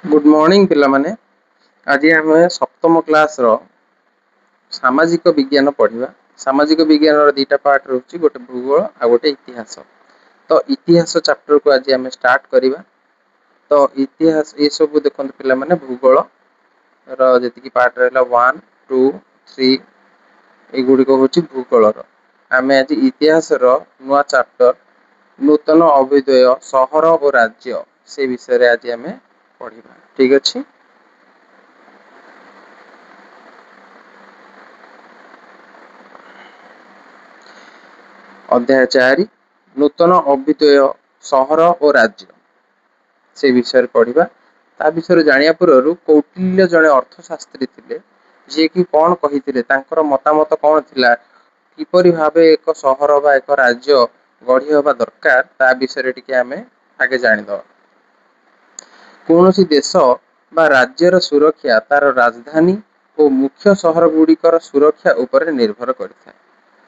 Good morning पिला माने। आज आम सप्तम क्लास सामाजिक विज्ञान पढ़ा। सामाजिक विज्ञान दुईटा पार्ट रोचे, गोटे भूगोल आ गोटे इतिहास। तो इतिहास चैप्टर को आज आम स्टार्ट करवा। तो इतिहास ये सब देखते पिला माने भूगोल जी पार्ट रहा 1 2 3 युड़िक हूँ भूगोल। आम आज इतिहास नुआ चैप्टर नूतन अभ्युदय सहर और राज्य से विषय आज आम पढ़ा। ठीक अच्छे। अध्याय 4 नूतन अभ्युदय सहर और राज्य से विषय पढ़ा। ता विषय जानिया पूर्व कौटिल्य जड़े अर्थशास्त्री थे, जी कि कौन कही मतामत कौन थिला, किपरि भाव एक सहर बा एक राज्य गढ़ी हवा दरकार ता विषय टिके आमे आगे जानिदवा। कौन सी देश बा राज्यर सुरक्षा तार राजधानी और मुख्य सहर गुड़िकर सुरक्षा उपर निर्भर करता है।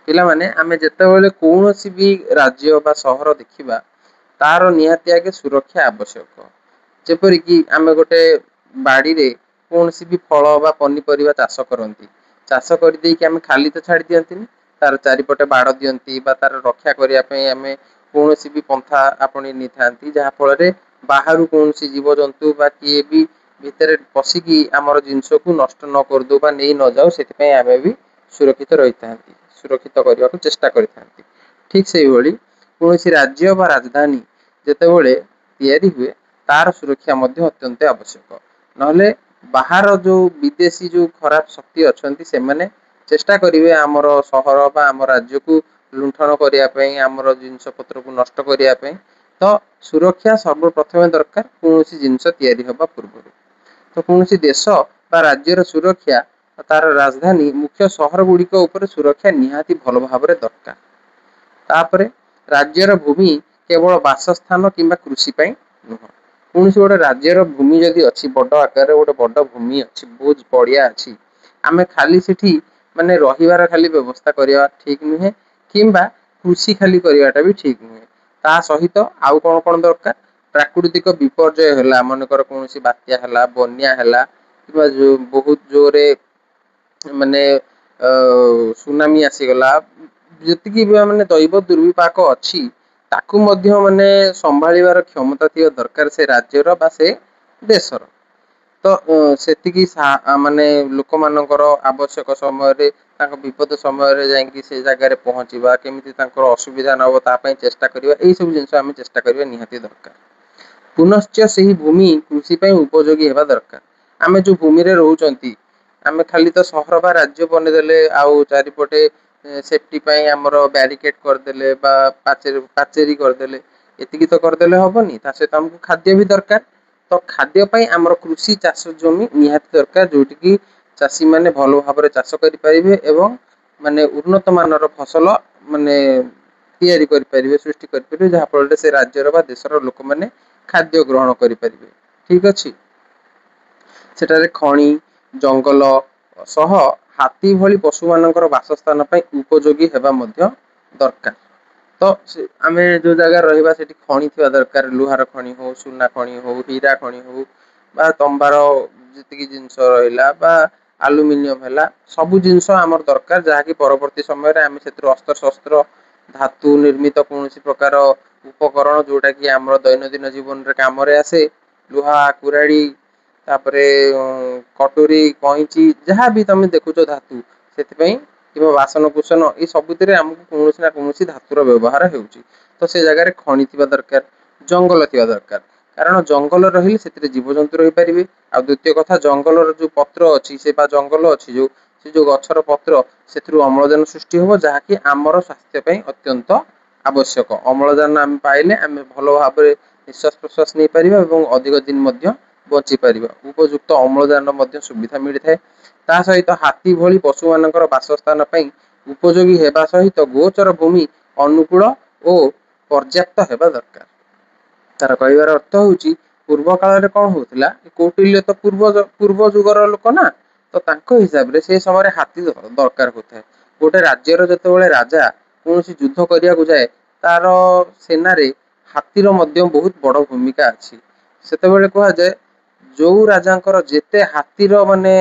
पिला माने आमे जेतेबेले कौनसी भी राज्य बा सहर देखिबा तार निहाती आगे सुरक्षा आवश्यक। जेपरि कि आमे गोटे बाड़ी रे कौनसी भी फल बा पनीपरिया चाष करती, चाष कर देकी आमे खाली तो छाड़ी दियंती, तार चारिपटे बाड़ दियंती बा तार रक्षा करिया पई आमे कौनसी भी पंथा आपणी नि थांती, जहा फल रे बाहर कौनसी जीव जंतु बा किए भी भितर पशिकी आमर जिनस को नष्ट न कर दो बा नहीं न जाओ, से आमे भी सुरक्षित रही था, सुरक्षित करने को चेष्टा करता। ठीक से भाई कौन सी राज्य बा राजधानी जितेबले तैयारी हुए तार सुरक्षा अत्यंत आवश्यक। नहले बाहर जो विदेशी जो खराब शक्ति अच्छा से मैंने चेष्टा करेंगे आमर सहर बा आम राज्य को लुंठन करने, आमर जिनस पत्र को नष्ट करने। तो सुरक्षा सर्वप्रथम दरकार कौन जिनस तैयारी हवा पूर्व। तो कौन सी देश बा राज्यर सुरक्षा तार राजधानी मुख्य सहर गुड़िक उपर सुरक्षा निहाती भल भाव दरकार। तापरे राज्यर भूमि केवल बासस्थान किंबा कृषि नुह। कौन गोटे राज्यर भूमि जदि अच्छी बड़ आकार गोटे बड़ भूमि अच्छी बहुत बढ़िया अच्छी, आमे खाली सेठी माने रहिवार खाली व्यवस्था करवा ठीक नुहे, किंबा कृषि खाली करवाटा भी ठीक नुहे। ता सहित आउ कौन कौन दरकार, प्राकृतिक विपर्यय है मनकर कौन बात्या है, बन्या है, कि जो बहुत जोरे माने सुनामी आसीगला, जी माने दैव दुर्विपाक अच्छी ताकू मध्य माने संभाळिबार क्षमता थिबा दरकार से राज्यर बा से देशर। तो सेतिकी माने लोक मानकर आवश्यक समय रे विपद समय जाइए से जगार पहुँचवा केमी असुविधा न हो तापाई चेष्टा करवा, यही सब जिन आम चेष्टा करवा निहाती दरकार। पुनश्च से ही भूमि कृषि उपयोगी हेबा दरकार। आमे जो भूमि रे रहउचंती आमे खाली तो सहर बा राज्य बनेदेले आउ चारिपटे सेफ्टी आमर बैरिकेड करदेले बा पाचेरी करदेले, एतिकी तो करदेले हबनी, ता सहित हमको खाद्य भी दरकार। तो खाद्य पाई आमर कृषि चाष जमी निहाती दरकार, जोटि कि चाषी माने भल भाव चाष करि परिबे एवं माने उन्नत मानर फसल माने तैयारी करि परिबे, सृष्टि करि परिबे, जहा फल से राज्यर बा देशर लोक माने खाद्य ग्रहण करि परिबे। ठीक अछि। सेटारे खणी जंगल सह हाथी भली पशु मानकर बासस्थान उपयोगी हेबा मध्य दरकार। तो आमे जो जगह रहिबा सेठी खणी थिबा दरकार, लुहार खणी हो, सुना खणी हो, हीरा खणी हो, बा तंबार जितकी जिनस रहिला बा एल्युमिनियम हैला, सबु जिनस आमर दरकार, जहा कि परवर्ती समय रे आमे सेतिर अस्त्र शस्त्र धातु निर्मित कौन प्रकार उपकरण जोटा कि आम दैनंदिन जीवन रे काम रे आसे, लुहा कुराड़ी तापरे कटोरी कईची जहाँ भी तुम देखुच धातु से बासन कुसन ये सबुति आमको कौन ना कौन धातुर व्यवहार होउची। तो से जगह खणी थिबा दरकार, जंगल थिबा दरकार, कारण जंगल रहिले से जीवजंतु रही पारिबे। आ द्वितीय कथा जंगल जो पत्र अच्छी से जंगल अच्छी जो गछर पत्र से अम्लजान सृष्टि हम जहाँकि आमर स्वास्थ्य अत्यंत आवश्यक। अम्लजान आम पाइले आम भल भाव निश्वास प्रश्वास नहीं पार और अधिक दिन बची पार, उपयुक्त अम्लजान सुविधा मिलता है। ता सहित हाथी भली पशु मान बासस्थान उपयोगी हेबा सहित गोचर भूमि अनुकूल और पर्याप्त हेबा दरकार। तार कहबार अर्थ हूँ पूर्व काल कौन होता, कौटिल्य तो पूर्व जुगर लोक ना, तो तांको हिसाब रे से समय हाथी दरकार होता है। गोटे राज्यर जितेबाला राजा कौन युद्ध करने को जाए तार सेना रे हाथीर बहुत बड़ भूमिका अच्छी। से कह जाए ଯୋଉ ରାଜାଙ୍କର ଯେତେ ହାତୀର ମାନେ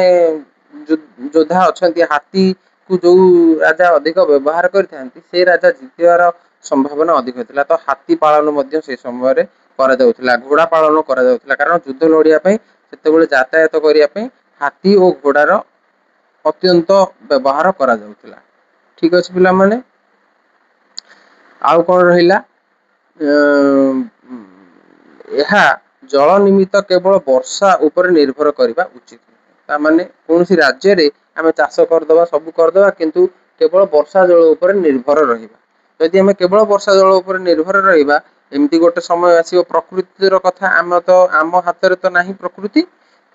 ଯୋଦ୍ଧା ଅଛନ୍ତି, ହାତୀ କୁ ଯୋଉ ରାଜା ଅଧିକ ବ୍ୟବହାର କରିଥାନ୍ତି ସେ ରାଜା ଜିତିବାର ସମ୍ଭାବନା ଅଧିକ ଥିଲା। ତ ହାତୀ ପାଳନ ମଧ୍ୟ ସେ ସମୟରେ କରାଯାଉଥିଲା, ଘୋଡା ପାଳନ କରାଯାଉଥିଲା, କାରଣ ଯୁଦ୍ଧ ଲଢିବା ପାଇଁ ସେତେବେଳେ ଯାତାୟାତ କରିବା ପାଇଁ ହାତୀ ଓ ଘୋଡାର ଅତ୍ୟନ୍ତ ବ୍ୟବହାର କରାଯାଉଥିଲା। ଠିକ ଅଛି ପିଲାମାନେ, ଆଉ କଣ ରହିଲା, ଏହା ଜଳ ନିମିତ୍ତ କେବଳ ବର୍ଷା ଉପରେ ନିର୍ଭର କରିବା ଉଚିତ। ତାମାନେ କୌଣସି ରାଜ୍ୟରେ ଆମେ ଚାଷ କରିଦବା, ସବୁ କରିଦବା, କିନ୍ତୁ କେବଳ ବର୍ଷା ଜଳ ଉପରେ ନିର୍ଭର ରହିବା। ଯଦି ଆମେ କେବଳ ବର୍ଷା ଜଳ ଉପରେ ନିର୍ଭର ରହିବା, ଏମିତି ଗୋଟେ ସମୟ ଆସିବ, ପ୍ରକୃତିର କଥା ଆମ ହାତରେ ତ ନାହିଁ ପ୍ରକୃତି,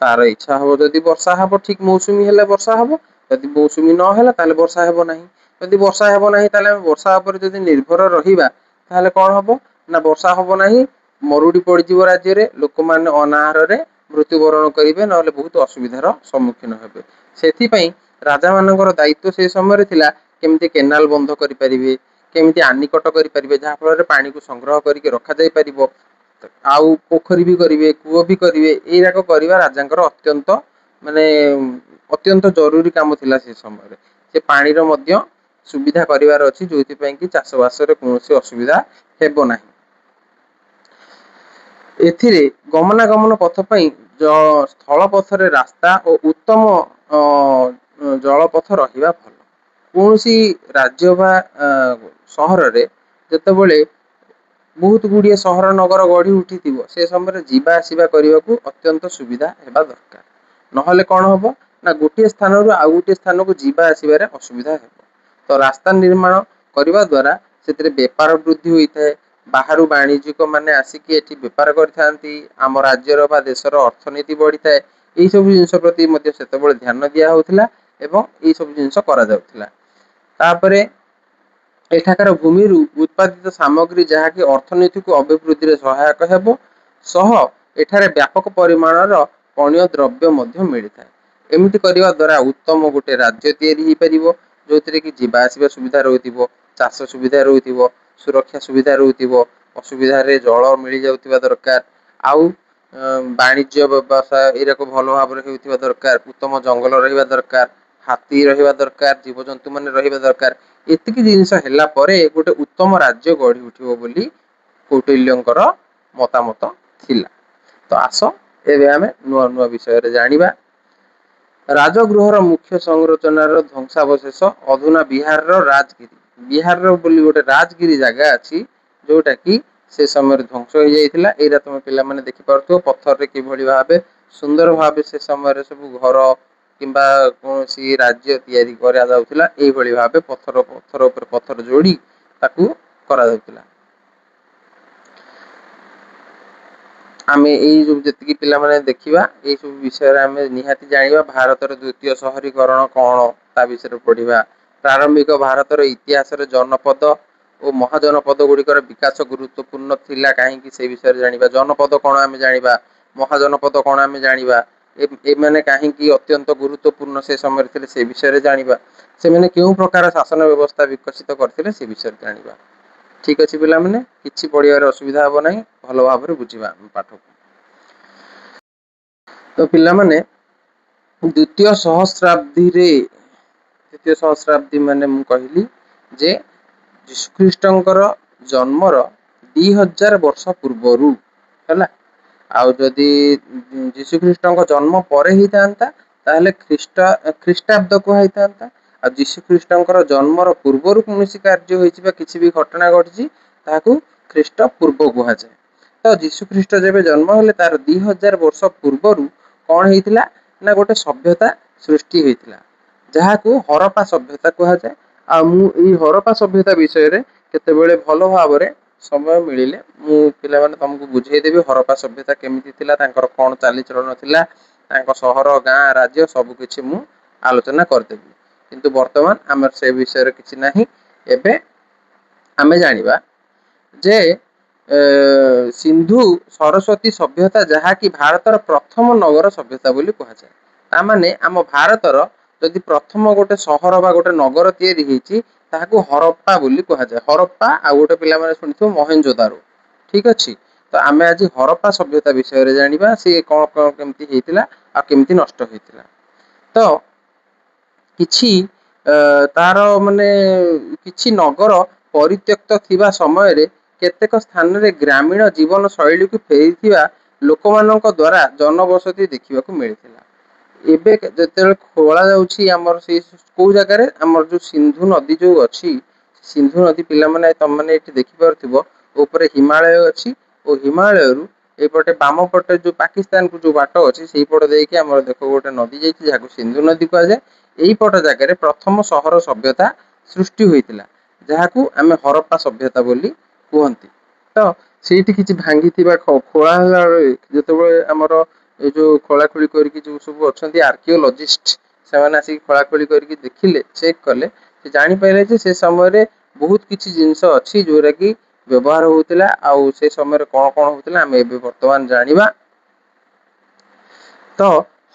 ତାର ଇଚ୍ଛା ହବ ଯଦି ବର୍ଷା ହବ, ଠିକ ମୌସୁମୀ ହେଲେ ବର୍ଷା ହବ, ଯଦି ମୌସୁମୀ ନହେଲା ତାହେଲେ ବର୍ଷା ହେବ ନାହିଁ। ଯଦି ବର୍ଷା ହେବ ନାହିଁ ତାହେଲେ ଆମେ ବର୍ଷା ଉପରେ ଯଦି ନିର୍ଭର ରହିବା ତାହେଲେ କଣ ହବ ନା, ବର୍ଷା ହବ ନାହିଁ, ମରୁଡି ପଡିଯିବ ରାଜ୍ୟରେ, ଲୋକମାନେ ଅନାହାରରେ ମୃତ୍ୟୁବରଣ କରିବେ, ନହେଲେ ବହୁତ ଅସୁବିଧାର ସମ୍ମୁଖୀନ ହେବେ। ସେଥିପାଇଁ ରାଜା ମାନଙ୍କର ଦାୟିତ୍ୱ ସେ ସମୟରେ ଥିଲା କେମିତି କେନାଲ ବନ୍ଧ କରିପାରିବେ, କେମିତି ଆନିକଟ କରିପାରିବେ, ଯାହା ଫଳରେ ପାଣିକୁ ସଂଗ୍ରହ କରିକି ରଖାଯାଇ ପାରିବ, ଆଉ ପୋଖରୀ ବି କରିବେ, କୂଅ ବି କରିବେ, ଏଇରାକ କରିବା ରାଜାଙ୍କର ମାନେ ଅତ୍ୟନ୍ତ ଜରୁରୀ କାମ ଥିଲା ସେ ସମୟରେ। ସେ ପାଣିର ମଧ୍ୟ ସୁବିଧା କରିବାର ଅଛି, ଯୋଉଥିପାଇଁ କି ଚାଷ ବାସରେ କୌଣସି ଅସୁବିଧା ହେବ ନାହିଁ। ଏଥିରେ ଗମନାଗମନ ପଥ ପାଇଁ ସ୍ଥଳ ପଥରେ ରାସ୍ତା ଓ ଉତ୍ତମ ଜଳପଥ ରହିବା ଭଲ। କୌଣସି ରାଜ୍ୟ ବା ସହରରେ ଯେତେବେଳେ ବହୁତ ଗୁଡିଏ ସହର ନଗର ଗଢି ଉଠିଥିବ, ସେ ସମୟରେ ଯିବା ଆସିବା କରିବାକୁ ଅତ୍ୟନ୍ତ ସୁବିଧା ହେବା ଦରକାର। ନହେଲେ କଣ ହବ ନା, ଗୋଟିଏ ସ୍ଥାନରୁ ଆଉ ଗୋଟିଏ ସ୍ଥାନକୁ ଯିବା ଆସିବାରେ ଅସୁବିଧା ହେବ। ତ ରାସ୍ତା ନିର୍ମାଣ କରିବା ଦ୍ଵାରା ସେଥିରେ ବେପାର ବୃଦ୍ଧି ହୋଇଥାଏ, ବାହାରୁ ବାଣିଜ୍ୟିକ ମାନେ ଆସିକି ଏଠି ବେପାର କରିଥାନ୍ତି, ଆମ ରାଜ୍ୟର ବା ଦେଶର ଅର୍ଥନୀତି ବଢିଥାଏ। ଏଇ ସବୁ ଜିନିଷ ପ୍ରତି ମଧ୍ୟ ସେତେବେଳେ ଧ୍ୟାନ ଦିଆ ହଉଥିଲା ଏବଂ ଏଇ ସବୁ ଜିନିଷ କରାଯାଉଥିଲା। ତାପରେ ଏଠାକାର ଭୂମିରୁ ଉତ୍ପାଦିତ ସାମଗ୍ରୀ ଯାହାକି ଅର୍ଥନୀତିକୁ ଅଭିବୃଦ୍ଧିରେ ସହାୟକ ହେବ, ସହ ଏଠାରେ ବ୍ୟାପକ ପରିମାଣର ପଣ୍ୟ ଦ୍ରବ୍ୟ ମଧ୍ୟ ମିଳିଥାଏ। ଏମିତି କରିବା ଦ୍ଵାରା ଉତ୍ତମ ଗୋଟେ ରାଜ୍ୟ ତିଆରି ହେଇପାରିବ, ଯୋଉଥିରେ କି ଯିବା ଆସିବା ସୁବିଧା ରହୁଥିବ, ଚାଷ ସୁବିଧା ରହୁଥିବ, ସୁରକ୍ଷା ସୁବିଧା ରହୁଥିବ, ଅସୁବିଧାରେ ଜଳ ମିଳି ଯାଉଥିବା ଦରକାର, ଆଉ ବାଣିଜ୍ୟ ବ୍ୟବସାୟ ଏଇରାକୁ ଭଲ ଭାବରେ ହେଉଥିବା ଦରକାର, ଉତ୍ତମ ଜଙ୍ଗଲ ରହିବା ଦରକାର, ହାତୀ ରହିବା ଦରକାର, ଜୀବଜନ୍ତୁ ମାନେ ରହିବା ଦରକାର। ଏତିକି ଜିନିଷ ହେଲା ପରେ ଗୋଟେ ଉତ୍ତମ ରାଜ୍ୟ ଗଢି ଉଠିବ ବୋଲି କୌଟିଲ୍ୟଙ୍କର ମତାମତ ଥିଲା। ତ ଆସ ଏବେ ଆମେ ନୂଆ ନୂଆ ବିଷୟରେ ଜାଣିବା। ରାଜଗୃହର ମୁଖ୍ୟ ସଂରଚନାର ଧ୍ୱଂସାବଶେଷ ଅଧୁନା ବିହାରର ରାଜଗିରି। ବିହାରର ବୋଲି ଗୋଟେ ରାଜଗିରି ଜାଗା ଅଛି, ଯୋଉଟା କି ସେ ସମୟରେ ଧ୍ୱଂସ ହେଇଯାଇଥିଲା। ଏଇଟା ତମେ ପିଲାମାନେ ଦେଖିପାରୁଥିବ, ପଥରରେ କିଭଳି ଭାବେ ସୁନ୍ଦର ଭାବେ ସେ ସମୟରେ ସବୁ ଘର କିମ୍ବା କୌଣସି ରାଜ୍ୟ ତିଆରି କରାଯାଉଥିଲା, ଏଇଭଳି ଭାବେ ପଥର ଉପରେ ପଥର ଯୋଡି ତାକୁ କରାଯାଉଥିଲା। ଆମେ ଏଇ ଯୋଉ ଯେତିକି ପିଲାମାନେ ଦେଖିବା, ଏଇ ସବୁ ବିଷୟରେ ଆମେ ନିହାତି ଜାଣିବା। ଭାରତର ଦ୍ଵିତୀୟ ସହରୀକରଣ କଣ ତା ବିଷୟରେ ପଢିବା, ପ୍ରାରମ୍ଭିକ ଭାରତର ଇତିହାସରେ ଜନପଦ ଓ ମହାଜନପଦ ଗୁଡିକର ବିକାଶ ଗୁରୁତ୍ୱପୂର୍ଣ୍ଣ ଥିଲା କାହିଁକି ସେ ବିଷୟରେ ଜାଣିବା, ଜନପଦ କଣ ଆମେ ଜାଣିବା, ମହାଜନପଦ କଣ ଆମେ ଜାଣିବା, ଏମାନେ କାହିଁକି ଅତ୍ୟନ୍ତ ଗୁରୁତ୍ୱପୂର୍ଣ୍ଣ ସେ ସମୟରେ ଥିଲେ ସେ ବିଷୟରେ ଜାଣିବା, ସେମାନେ କେଉଁ ପ୍ରକାର ଶାସନ ବ୍ୟବସ୍ଥା ବିକଶିତ କରିଥିଲେ ସେ ବିଷୟରେ ଜାଣିବା। ଠିକ ଅଛି ପିଲାମାନେ, କିଛି ପଢିବାରେ ଅସୁବିଧା ହବ ନାହିଁ, ଭଲ ଭାବରେ ବୁଝିବା ଆମେ ପାଠକୁ। ତ ପିଲାମାନେ ଦ୍ଵିତୀୟ ସହସ୍ରାବ୍ଦୀ ମାନେ ମୁଁ କହିଲି ଯେ ଯୀଶୁଖ୍ରୀଷ୍ଟଙ୍କର ଜନ୍ମର 2000 ବର୍ଷ ପୂର୍ବରୁ ହେଲା। ଆଉ ଯଦି ଯୀଶୁଖ୍ରୀଷ୍ଟଙ୍କ ଜନ୍ମ ପରେ ହେଇଥାନ୍ତା ତାହେଲେ ଖ୍ରୀଷ୍ଟାବ୍ଦ କୁହାଯାଇଥାନ୍ତା। ଆଉ ଯୀଶୁଖ୍ରୀଷ୍ଟଙ୍କର ଜନ୍ମର ପୂର୍ବରୁ କୌଣସି କାର୍ଯ୍ୟ ହେଇଛି ବା କିଛି ବି ଘଟଣା ଘଟିଛି ତାହାକୁ ଖ୍ରୀଷ୍ଟ ପୂର୍ବ କୁହାଯାଏ। ତ ଯୀଶୁଖ୍ରୀଷ୍ଟ ଯେବେ ଜନ୍ମ ହେଲେ ତାର 2000 ବର୍ଷ ପୂର୍ବରୁ କଣ ହେଇଥିଲା ନା, ଗୋଟେ ସଭ୍ୟତା ସୃଷ୍ଟି ହେଇଥିଲା ଯାହାକୁ ହରପା ସଭ୍ୟତା କୁହାଯାଏ। ଆଉ ମୁଁ ଏଇ ହରପା ସଭ୍ୟତା ବିଷୟରେ କେତେବେଳେ ଭଲ ଭାବରେ ସମୟ ମିଳିଲେ ମୁଁ ପିଲାମାନେ ତମକୁ ବୁଝେଇଦେବି, ହରପା ସଭ୍ୟତା କେମିତି ଥିଲା, ତାଙ୍କର କଣ ଚାଲିଚଳନ ଥିଲା, ତାଙ୍କ ସହର ଗାଁ ରାଜ୍ୟ ସବୁ କିଛି ମୁଁ ଆଲୋଚନା କରିଦେବି। କିନ୍ତୁ ବର୍ତ୍ତମାନ ଆମର ସେ ବିଷୟରେ କିଛି ନାହିଁ। ଏବେ ଆମେ ଜାଣିବା ଯେ ସିନ୍ଧୁ ସରସ୍ୱତୀ ସଭ୍ୟତା ଯାହାକି ଭାରତର ପ୍ରଥମ ନଗର ସଭ୍ୟତା ବୋଲି କୁହାଯାଏ। ତାମାନେ ଆମ ଭାରତର ଯଦି ପ୍ରଥମ ଗୋଟେ ସହର ବା ଗୋଟେ ନଗର ତିଆରି ହେଇଛି ତାହାକୁ ହରପ୍ପା ବୋଲି କୁହାଯାଏ। ହରପ୍ପା ଆଉ ଗୋଟେ ପିଲାମାନେ ଶୁଣିଥିବ ମହେଞ୍ଜୋଦାରୋ, ଠିକ ଅଛି। तो आमे आज हरप्पा सभ्यता विषय जानिबा से कौन कौन केमती हेतिला आ केमती नष्ट हेतिला। तो किछि तार माने किछि नगर परित्यक्त थिबा समय रे केतेक स्थान रे ग्रामीण जीवन शैली को फेरिथिबा लोकमानक द्वारा जनबसति देखिबाकू मिलिथिला। एबे जेतेबेले खोला जाउछि हमर से को जगह रे हमर जो सिंधु नदी जो अछि सिंधु नदी पिला माने तम माने एठी देखि परथिबो ऊपर हिमालय अछि ओ हिमालय रु एपटे बाम पटे जो पाकिस्तान को जो बाट अछि सेही पट देकी हमर देखो गोटे नदी जाइछि जाको सिंधु नदी कहा जाय। एही पट जगह रे प्रथम सहर सभ्यता सृष्टि होइतिला जाहाकू आमे हरप्पा सभ्यता बोली कुहंती। तो सेठी किछि भांगी थिबा खोला जेतेबेले हमर ए जो खोलाखोली करके जो सब अछंती आर्कियोलॉजिस्ट सेमाने आसी खोलाखोली करके देखिले चेक कले से जानि पाइले जे से समय रे बहुत किछि जिंस अछि जोरा कि व्यवहार होतिला आउ से समय रे कोन कोन होतिला हम एबे वर्तमान जानिबा। तो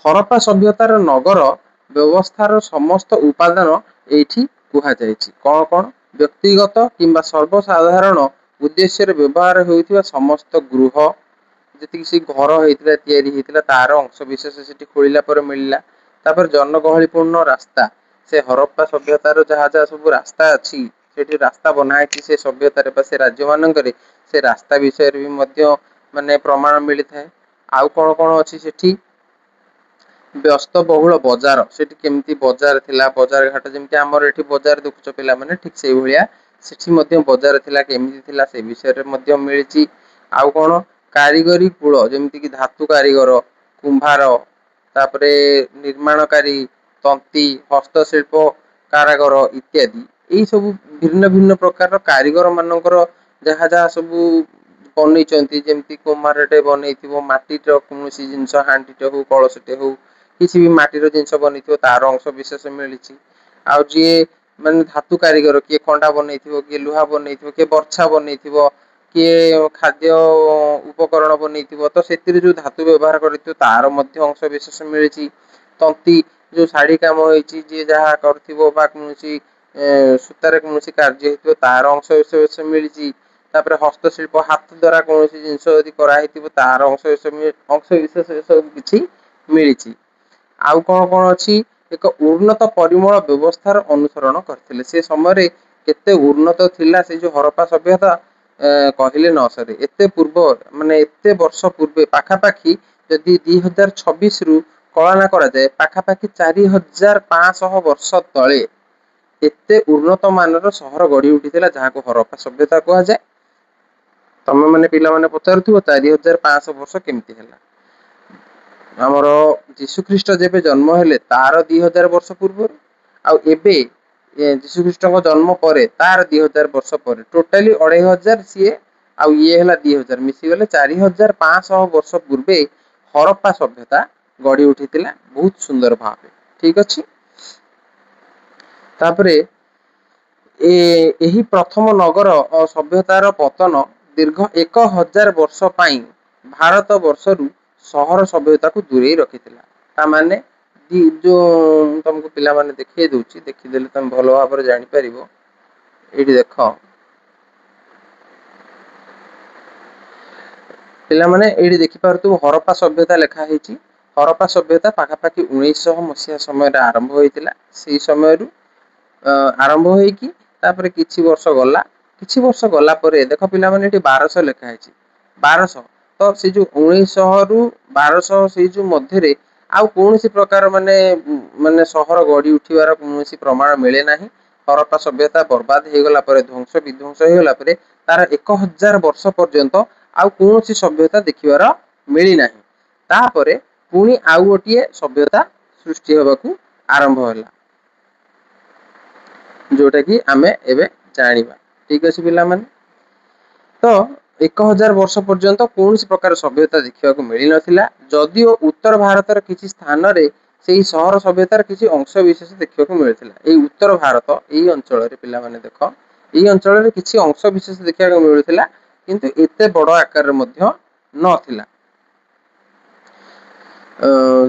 हरप्पा सभ्यतार नगर व्यवस्थार समस्त उपादान एठी कुहा जायछि कोन कोन व्यक्तिगत किंबा सर्वसाधारण उद्देश्य रे व्यवहार होइथिबा समस्त गृह जति से घर हेतिला तयारी हेतिला तार अंश विशेष सेठी खोलिला पर मिलला। तापर जनगहलीपूर्ण रास्ता से हरप्पा सभ्यतार जहा जहा सब रास्ता अछि सेठी रास्ता बनाइछि से सभ्यतार बा से राज्य मानकरे से रास्ता विषय रे भी मध्य माने प्रमाण मिली थाए। आउ कोन कोन अछि सेठी व्यस्त बहुल बजार सेठी केमती बजार थिला बजार घाट जेमती हमर एठी बजार देखुछ पिला माने ठीक सेही भलिया सेठी मध्य बजार थिला केमती थिला से विषय रे मध्य मिलिछि। आउ कोन कारीगरी कूल जेमती कि धातु कारीगर कुंभार तापरे निर्माणकारी तंती हस्तशिल्प कारागर इत्यादि एई सब भिन्न भिन्न प्रकार कारीगर मानकर जहा जहा सब बनेइचंती जेमती कुम्हारटे बनेइथिबो माटीर कोनोसी जिंस हांडीटे हो कळसटे हो किछि भी माटीर जिंस बनेइथिबो तार अंश विशेष मिलिछि। आउ जे माने धातु कारीगर किए कंडा बनेइथिबो किए लुहा बनेइथिबो किए बर्छा बनेइथिबो किए खाद्य उपकरण बनेइथिबो तो सेतिर जो धातु व्यवहार करथिबो तार मध्य अंश विशेष मिलिछि। तंती जो साड़ी काम होइछि जे जहा करथिबो बा कोनोसी सूतारे कोनोसी कार्य हेतिबो तार अंश विशेष मिलिछि। तापर हस्तशिल्प हाथ द्वारा कोनोसी जिंस यदि करा हेतिबो तार अंश विशेष सब किछि मिलिछि। आउ कोन कोन अछि एक उन्नत परिमल व्यवस्थार अनुसरण करथिले से समय रे केते उन्नत थिला से जो हरप्पा सभ्यता कहिले न सरे एते पूर्व माने एते वर्ष पूर्वे पाखा पाखी जदि 2026 रु कळना करा जाय पाखा पाखी 4500 वर्ष तळे एते उन्नत मानर सहर गढ़ी उठिथिला जाहाको हरप्पा सभ्यता कहा जाय। तमे माने पिला माने पचारुथिबो 4500 वर्ष केमती हैला हमर यीशु ख्रीष्ट जेबे जन्म हेले तार 2000 वर्ष पूर्व आउ एबे यीशु ख्रीष्टଙ୍କ जन्म परे तार 2000 वर्ष परे टोटाली 2500 सिए आउ ये हैला 2000 मिसी गले 4500 वर्ष पूर्वे हरप्पा सभ्यता गढ़ी उठिथिला बहुत सुंदर भाबे ठीक अछि। तापरे एही प्रथम नगर सभ्यतार पतन दीर्घ 1000 वर्ष पाई भारत वर्षरु सहर सभ्यता को दूरेई रखिथिला। ता माने जो तुमको पिला माने देखिए दउची देखि देले तुम भलो भाबरे जानि परिबो। एठी देखो पिला माने एठी देखि पारतु हरप्पा सभ्यता लेखा हेची हरप्पा सभ्यता पाखा पाखी 1900 मसिया समय रे आरंभ होइतिला सेही समय रु आरंभ होइकी तापरे किछि वर्ष गला परे देखो पिला माने एठी 1200 लेखा हेची 1200 तो से जो 1900 रु 1200 से जो मध्य रे आउ कोनोसी प्रकार माने माने सहर गढ़ी उठिबार कोनोसी प्रमाण मिले नाही। हरप्पा सभ्यता बर्बाद हे गला परे ध्वंस विध्वंस हे गला परे तार 1000 वर्ष पर्यंत आउ कोनोसी सभ्यता देखिबार मिली नाही। तापरे पुनी आउ गोटिए सभ्यता सृष्टि होबाकू आरंभ होला जोटा कि आमे एबे जानिबा ठीक अछि पिला माने। तो 1000 वर्ष पर्यंत कोनोसी प्रकार सभ्यता देखिबाकू मिली नथिला जदिओ उत्तर भारतर किछि स्थान रे सेही सहर सभ्यतार किछि अंश विशेष देखिबाकू मिलिथिला। एई उत्तर भारत एई अंचल रे पिला माने देखो एई अंचल रे किछि अंश विशेष देखिबाकू मिलिथिला किंतु एते बड़ आकार रे मध्य नथिला।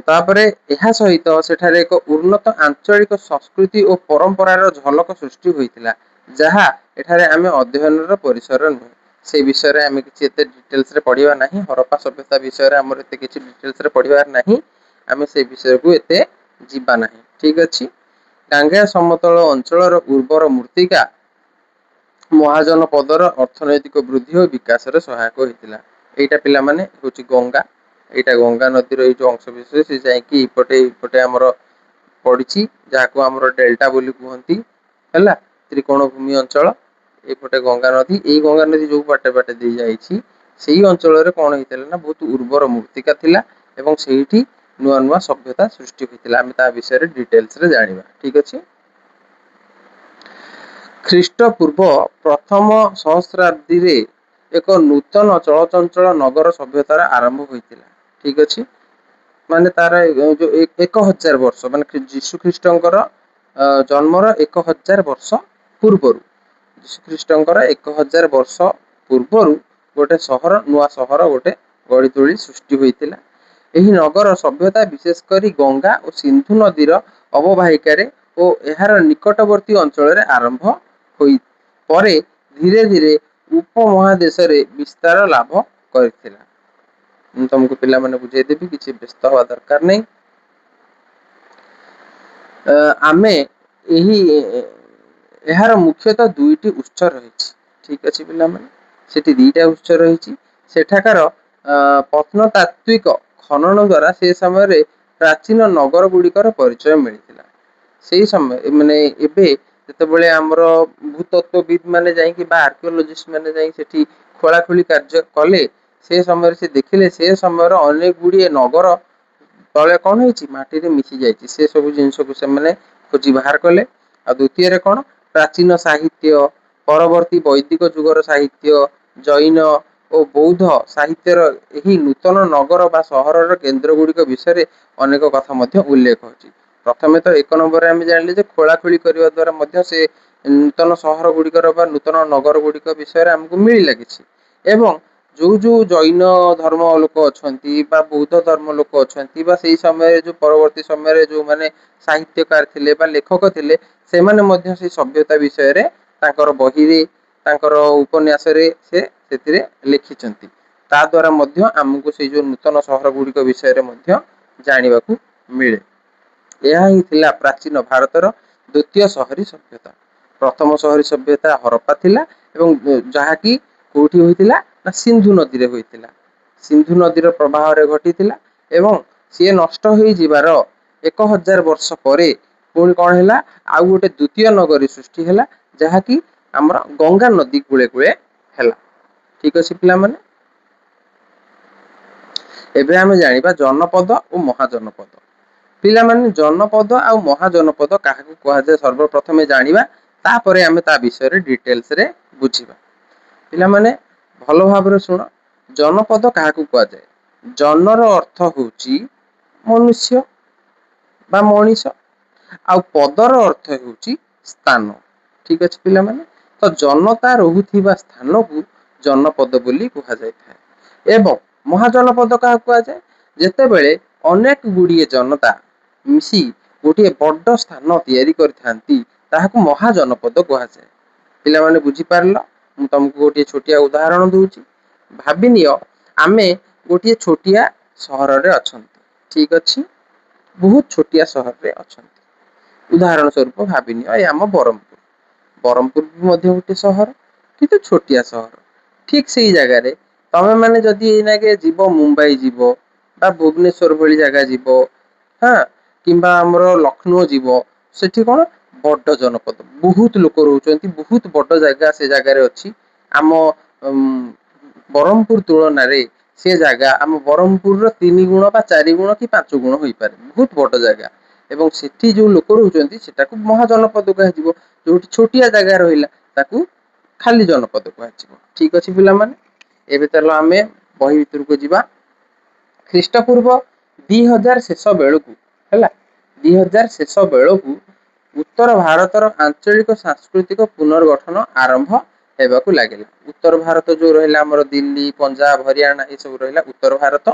तापरे एहा सहित सेठारे एक उन्नत आंचलिक संस्कृति और परंपरार झलक सृष्टि होइतिला जहा एठारे आमे अध्ययनर परिसर नुहे से विषय आम कि डिटेल्स रे पढ़िबा नहीं। हरप्पा सभ्यता विषय आमर एते किछि डिटेल्स रे पढ़िबार नहीं। आम से विषय को एते जीवा नहीं। ठीक अछि। गांगेय समतल अंचल उर्वर मृत्तिका महाजनपदर अर्थनैतिक वृद्धि और विकास सहायक होता। यहाँ पिला माने होची गंगा, यहाँ गंगा नदीर ये जो अंश विशेष से जाकि इपटे इपटे आमर पड़ी जहाँ आमर डेल्टा बोली कहती है, त्रिकोण भूमि अंचल एपटे गंगा नदी। ये गंगा नदी जो बाटे बाटे दे जाइए से अंचल कौन होता ना बहुत उर्वर मृत्तिका थिला एवं से नुआ नुआ सभ्यता सृष्टि होता। आम ता विषय डिटेल्स रे जानिबा। ठीक अच्छे। ख्रीष्टपूर्व प्रथम सहस्राब्दी रे एक नूतन चलचंचल नगर सभ्यतार आरंभ होता। ठीक अच्छे। माने तार जो 1000 वर्ष माने जीशु ख्रीष्टंकर जन्मर 1000 वर्ष पूर्वर, जीशु ख्रीष्टंकर 1000 वर्ष पूर्वर गोटे सहर नुआ सहर गोटे गढ़ी तोड़ी सृष्टि होता। यही नगर सभ्यता विशेषकर गंगा और सिंधु नदीर अववाहिकार और यार निकटवर्ती अंचल आरंभ होई परे धीरे धीरे उपमहादेश विस्तार लाभ करथिला। तुमको पिला माने बुझेदेवी किसी व्यस्त हवा दरकार नहीं। आमे यही यार मुख्यतः दुईटी उत्स रही। ठीक अच्छे पिला माने सेठी दुईटा उत्स रही। सेठाकार प्रत्नतात्विक खनन द्वारा से समय प्राचीन नगर गुड़िकर परिचय मिलता। से समय माने एबे जेतेबेले आमर भूतत्वविद माने जाइकि बा आर्कियोलॉजिस्ट माने जाई सेठी खोलाखोली कार्य कले से समय से देखिले से समय अनेक गुड़िए नगर तले कौन होती माटी रे मिसी जाइए से सब जिनस को से मैंने खोजी बाहर कले। आ द्वितीय कौन प्राचीन साहित्य परवर्ती वैदिक जुगर साहित्य जैन और बौद्ध साहित्यर यही नूतन नगर बा सहर केन्द्र गुड़िक विषय अनेक कथा उल्लेख होची। प्रथमे तो एक नंबर आम जान खोलाखोली करने द्वारा से नूतन सहर गुड़िकर नूतन नगर गुड़िक विषय आमको मिलला किछि। एवं जो जो जैन धर्म लोक अच्छा बौद्ध धर्म लोक अच्छा से समय जो परवर्ती समय जो माने साहित्यकार थिले बा लेखक थिले से माने मध्य से सभ्यता विषय रे तांकर बही रे तांकर उपन्यास रे से लिखिचंती। ता द्वारा मध्य आमको से जो नूतन सहर गुड़िक विषय रे मध्य जानिबा को मिले। यह ही थिला प्राचीन भारतर द्वितीय शहरी सभ्यता। प्रथम शहरी सभ्यता हरप्पा थिला एवं जहाँकि कोठी होइतिला ना सिंधु नदी रे होइतिला। सिंधु नदीर प्रवाह रे घटीतिला एवं सी नष्ट हो जिबार 1000 वर्ष परे पुणी कौन है आउ गोटे द्वितीय नगरी सृष्टि है जहाँकि आमर गंगा नदी कूले कूले है। ठीक अच्छे पिला माने एबे आमे जानिबा जनपद और महाजनपद। पिला माने जनपद आ महाजनपद काहाकू कहा जाय सर्वप्रथमे जानिबा तापरे आमे ता विषय रे डिटेल्स रे बुझिबा। पिला माने भलो भाबरे सुन जनपद काहाकू कहा जाय। जनर अर्थ होची मनुष्य बा मनीष आ पदर अर्थ होची स्थान। ठीक अच्छे पिला माने तो जनता रहुथिबा स्थान को जनपद बोली कहा जाय था। एवं महाजनपद क्या कहा जाए जेतेबेले अनेक गुड़िए जनता मिसी गोटे बड़ स्थान तैयारी करथांती ताहाकू महाजनपद कहा जाए। पिला माने बुझी पारल। मु तुमको गोटे छोटिया उदाहरण दूची। भाबी नियो आमे गोटे छोटिया सहर रे अछंती। ठीक अच्छी बहुत छोटिया सहर रे अछंती। उदाहरण स्वरूप भाबी नियो ए आम बरमपुर। बरमपुर भी मध्य गोटे सहर किंतु छोटिया सहर। ठीक से ही जगह रे तमे माने जदि एना के जीव मुंबई जीव बा भुवनेश्वर भली जगह जीव हाँ किंबा हमर लखनऊ जीव सेठी कोन बड़ जनपद बहुत लोक रहउचंती बहुत बड़ जगह से जगह रे अछि। आम बरमपुर तुलन रे से जगह आम बरमपुर रो 3 गुण बा 4 गुण कि 5 गुण होई पारे बहुत बड़ जगह। एवं सेठी जो लोक रहउचंती सेटा को महाजनपद कहा जिवो। जो छोटिया जगह रहिला ताकू खाली जनपद कहा जिवो। ठीक अछि पिला माने एबे चलो आमे बही भितर को जिबा। ख्रीष्टपूर्व 2000 शेष बेलू है 2000 शेष बेलू उत्तर भारतर आंचलिक सांस्कृतिक पुनर्गठन आरंभ हेबाकू लागिला। उत्तर भारत जो रहिला हमर दिल्ली पंजाब हरियाणा ये सब रहिला उत्तर भारत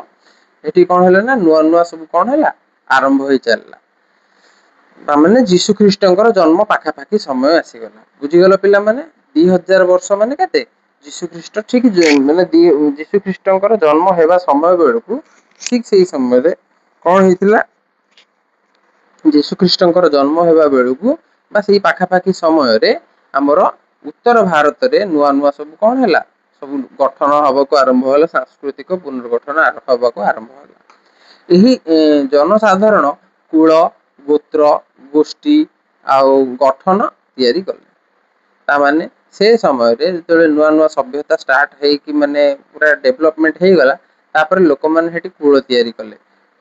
एठी कोन हैला ना नुआ नुआ सब कोन हैला आरंभ होई चलला। माने जीशु ख्रीष्टंकर जन्म पाखापाखि समय आसीगला। बुझिगल पिला माने 2000 वर्ष माने केते ଯୀଶୁଖ୍ରୀଷ୍ଟ ଠିକ ମାନେ ଯୀଶୁଖ୍ରୀଷ୍ଟଙ୍କର ଜନ୍ମ ହେବା ସମୟ ବେଳକୁ ଠିକ ସେଇ ସମୟରେ କଣ ହେଇଥିଲା, ଯୀଶୁଖ୍ରୀଷ୍ଟଙ୍କର ଜନ୍ମ ହେବା ବେଳକୁ ବା ସେଇ ପାଖାପାଖି ସମୟରେ ଆମର ଉତ୍ତର ଭାରତରେ ନୂଆ ନୂଆ ସବୁ କଣ ହେଲା, ସବୁ ଗଠନ ହବାକୁ ଆରମ୍ଭ ହେଲା, ସାଂସ୍କୃତିକ ପୁନର୍ଗଠନ ହବାକୁ ଆରମ୍ଭ ହେଲା। ଏହି ଜନସାଧାରଣ କୂଳ, ଗୋତ୍ର, ଗୋଷ୍ଠୀ ଆଉ ଗଠନ ତିଆରି କଲେ। ତାମାନେ ସେ ସମୟରେ ଯେତେବେଳେ ନୂଆ ନୂଆ ସଭ୍ୟତା ଷ୍ଟାର୍ଟ ହେଇକି ମାନେ ପୁରା ଡେଭଲପମେଣ୍ଟ ହେଇଗଲା, ତାପରେ ଲୋକମାନେ ସେଠି କୂଳ ତିଆରି କଲେ।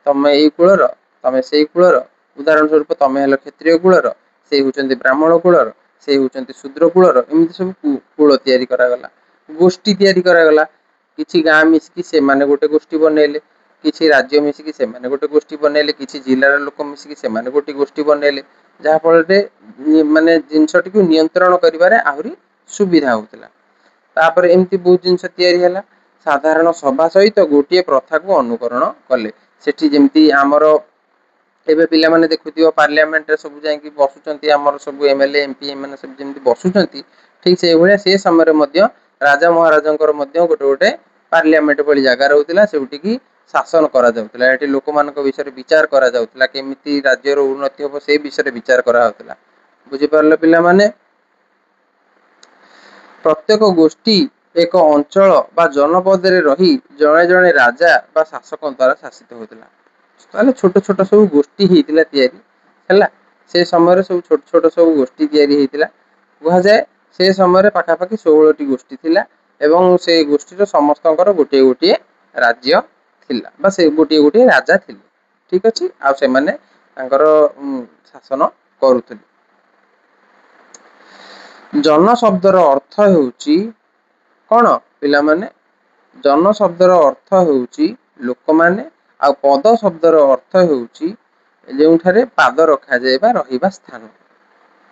ତମେ ଏଇ କୂଳର, ତମେ ସେଇ କୂଳର, ଉଦାହରଣ ସ୍ୱରୂପ ତମେ ହେଲ କ୍ଷତ୍ରିୟ କୂଳର, ସେ ହଉଛନ୍ତି ବ୍ରାହ୍ମଣ କୂଳର, ସେ ହଉଛନ୍ତି ଶୂଦ୍ର କୂଳର, ଏମିତି ସବୁ କୂଳ ତିଆରି କରାଗଲା। ଗୋଷ୍ଠୀ ତିଆରି କରାଗଲା। କିଛି ଗାଁ ମିଶିକି ସେମାନେ ଗୋଟେ ଗୋଷ୍ଠୀ ବନେଇଲେ, କିଛି ରାଜ୍ୟ ମିଶିକି ସେମାନେ ଗୋଟେ ଗୋଷ୍ଠୀ ବନେଇଲେ, କିଛି ଜିଲ୍ଲାର ଲୋକ ମିଶିକି ସେମାନେ ଗୋଟେ ଗୋଷ୍ଠୀ ବନେଇଲେ, ଯାହା ଫଳରେ ମାନେ ଜିନିଷଟିକୁ ନିୟନ୍ତ୍ରଣ କରିବାରେ ଆହୁରି ସୁବିଧା ହଉଥିଲା। ତାପରେ ଏମିତି ବହୁତ ଜିନିଷ ତିଆରି ହେଲା। ସାଧାରଣ ସଭା ସହିତ ଗୋଟିଏ ପ୍ରଥାକୁ ଅନୁକରଣ କଲେ। ସେଠି ଯେମିତି ଆମର ଏବେ ପିଲାମାନେ ଦେଖୁଥିବ ପାର୍ଲିଆମେଣ୍ଟରେ ସବୁ ଯାଇକି ବସୁଛନ୍ତି, ଆମର ସବୁ ଏମଏଲଏ ଏମପି ଏମାନେ ସବୁ ଯେମିତି ବସୁଛନ୍ତି, ଠିକ ସେଇଭଳିଆ ସେ ସମୟରେ ମଧ୍ୟ ରାଜା ମହାରାଜାଙ୍କର ମଧ୍ୟ ଗୋଟେ ଗୋଟେ ପାର୍ଲିଆମେଣ୍ଟ ଭଳି ଜାଗା ରହୁଥିଲା, ସେଠିକି ଶାସନ କରାଯାଉଥିଲା। ଏଠି ଲୋକମାନଙ୍କ ବିଷୟରେ ବିଚାର କରାଯାଉଥିଲା, କେମିତି ରାଜ୍ୟର ଉନ୍ନତି ହବ ସେଇ ବିଷୟରେ ବିଚାର କରାଯାଉଥିଲା। ବୁଝିପାରିଲ ପିଲାମାନେ? ପ୍ରତ୍ୟେକ ଗୋଷ୍ଠୀ ଏକ ଅଞ୍ଚଳ ବା ଜନପଦରେ ରହି ଜଣେ ଜଣେ ରାଜା ବା ଶାସକ ଦ୍ଵାରା ଶାସିତ ହେଉଥିଲା। ତାହେଲେ ଛୋଟ ଛୋଟ ସବୁ ଗୋଷ୍ଠୀ ହେଇଥିଲା ତିଆରି ହେଲା। ସେ ସମୟରେ ସବୁ ଛୋଟ ଛୋଟ ସବୁ ଗୋଷ୍ଠୀ ତିଆରି ହେଇଥିଲା। କୁହାଯାଏ ସେ ସମୟରେ ପାଖାପାଖି 16ଟି ଗୋଷ୍ଠୀ ଥିଲା ଏବଂ ସେ ଗୋଷ୍ଠୀର ସମସ୍ତଙ୍କର ଗୋଟିଏ ଗୋଟିଏ ରାଜ୍ୟ ଥିଲା ବା ସେ ଗୋଟିଏ ଗୋଟିଏ ରାଜା ଥିଲେ। ଠିକ ଅଛି, ଆଉ ସେମାନେ ତାଙ୍କର ଶାସନ କରୁଥିଲେ। ଜନ ଶବ୍ଦର ଅର୍ଥ ହେଉଛି କଣ ପିଲାମାନେ? ଜନ ଶବ୍ଦର ଅର୍ଥ ହେଉଛି ଲୋକମାନେ, ଆଉ ପଦ ଶବ୍ଦର ଅର୍ଥ ହେଉଛି ଯେଉଁଠାରେ ପାଦ ରଖାଯାଏ ବା ରହିବା ସ୍ଥାନ।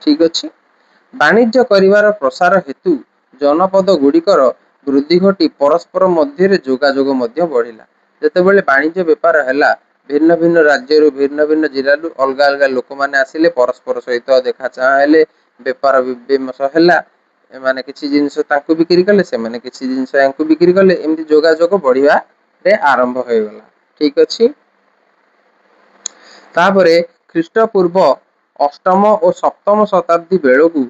ଠିକ ଅଛି। ବାଣିଜ୍ୟ କରିବାର ପ୍ରସାର ହେତୁ ଜନପଦ ଗୁଡିକର ବୃଦ୍ଧି ଘଟି ପରସ୍ପର ମଧ୍ୟରେ ଯୋଗାଯୋଗ ମଧ୍ୟ ବଢିଲା। ଯେତେବେଳେ ବାଣିଜ୍ୟ ବେପାର ହେଲା, ଭିନ୍ନ ଭିନ୍ନ ରାଜ୍ୟରୁ ଭିନ୍ନ ଭିନ୍ନ ଜିଲ୍ଲାରୁ ଅଲଗା ଅଲଗା ଲୋକମାନେ ଆସିଲେ, ପରସ୍ପର ସହିତ ଦେଖା ଚାହାଁ ହେଲେ, ବେପାର ବିମର୍ଶ ହେଲା, ଏମାନେ କିଛି ଜିନିଷ ତାଙ୍କୁ ବିକ୍ରି କଲେ, ସେମାନେ କିଛି ଜିନିଷ ୟାଙ୍କୁ ବିକ୍ରି କଲେ, ଏମିତି ଯୋଗାଯୋଗ ବଢିବାରେ ଆରମ୍ଭ ହେଇଗଲା। ଠିକ ଅଛି। ତାପରେ ଖ୍ରୀଷ୍ଟପୂର୍ବ ଅଷ୍ଟମ ଓ ସପ୍ତମ ଶତାବ୍ଦୀ ବେଳକୁ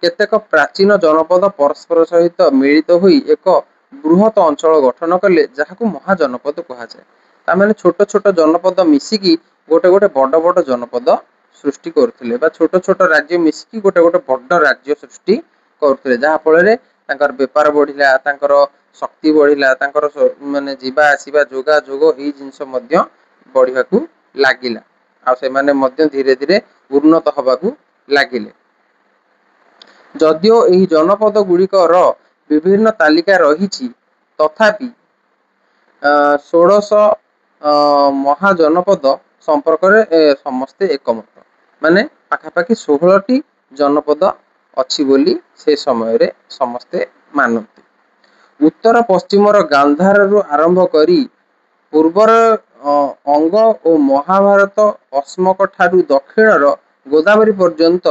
କେତେକ ପ୍ରାଚୀନ ଜନପଦ ପରସ୍ପର ସହିତ ମିଳିତ ହୋଇ ଏକ ବୃହତ ଅଞ୍ଚଳ ଗଠନ କଲେ, ଯାହାକୁ ମହାଜନପଦ କୁହାଯାଏ। ତାମାନେ ଛୋଟ ଛୋଟ ଜନପଦ ମିଶିକି ଗୋଟେ ଗୋଟେ ବଡ ବଡ ଜନପଦ ସୃଷ୍ଟି କରୁଥିଲେ, ବା ଛୋଟ ଛୋଟ ରାଜ୍ୟ ମିଶିକି ଗୋଟେ ଗୋଟେ ବଡ ରାଜ୍ୟ ସୃଷ୍ଟି କରୁଥିଲେ, ଯାହା ଫଳରେ ତାଙ୍କର ବେପାର ବଢିଲା, ତାଙ୍କର ଶକ୍ତି ବଢିଲା, ତାଙ୍କର ମାନେ ଯିବା ଆସିବା ଯୋଗାଯୋଗ ଏଇ ଜିନିଷ ମଧ୍ୟ ବଢିବାକୁ ଲାଗିଲା, ଆଉ ସେମାନେ ମଧ୍ୟ ଧୀରେ ଧୀରେ ଉନ୍ନତ ହବାକୁ ଲାଗିଲେ। ଯଦିଓ ଏହି ଜନପଦ ଗୁଡିକର ବିଭିନ୍ନ ତାଲିକା ରହିଛି, ତଥାପି 16 ମହାଜନପଦ ସମ୍ପର୍କରେ ସମସ୍ତେ ଏକମତ। ମାନେ ପାଖାପାଖି 16ଟି ଜନପଦ ଅଛି ବୋଲି ସେ ସମୟରେ ସମସ୍ତେ ମାନନ୍ତି। ଉତ୍ତର ପଶ୍ଚିମର ଗାନ୍ଧାରରୁ ଆରମ୍ଭ କରି ପୂର୍ବର ଅଙ୍ଗ ଓ ମହାଭାରତ ଅଶ୍ମକ ଠାରୁ ଦକ୍ଷିଣର ଗୋଦାବରୀ ପର୍ଯ୍ୟନ୍ତ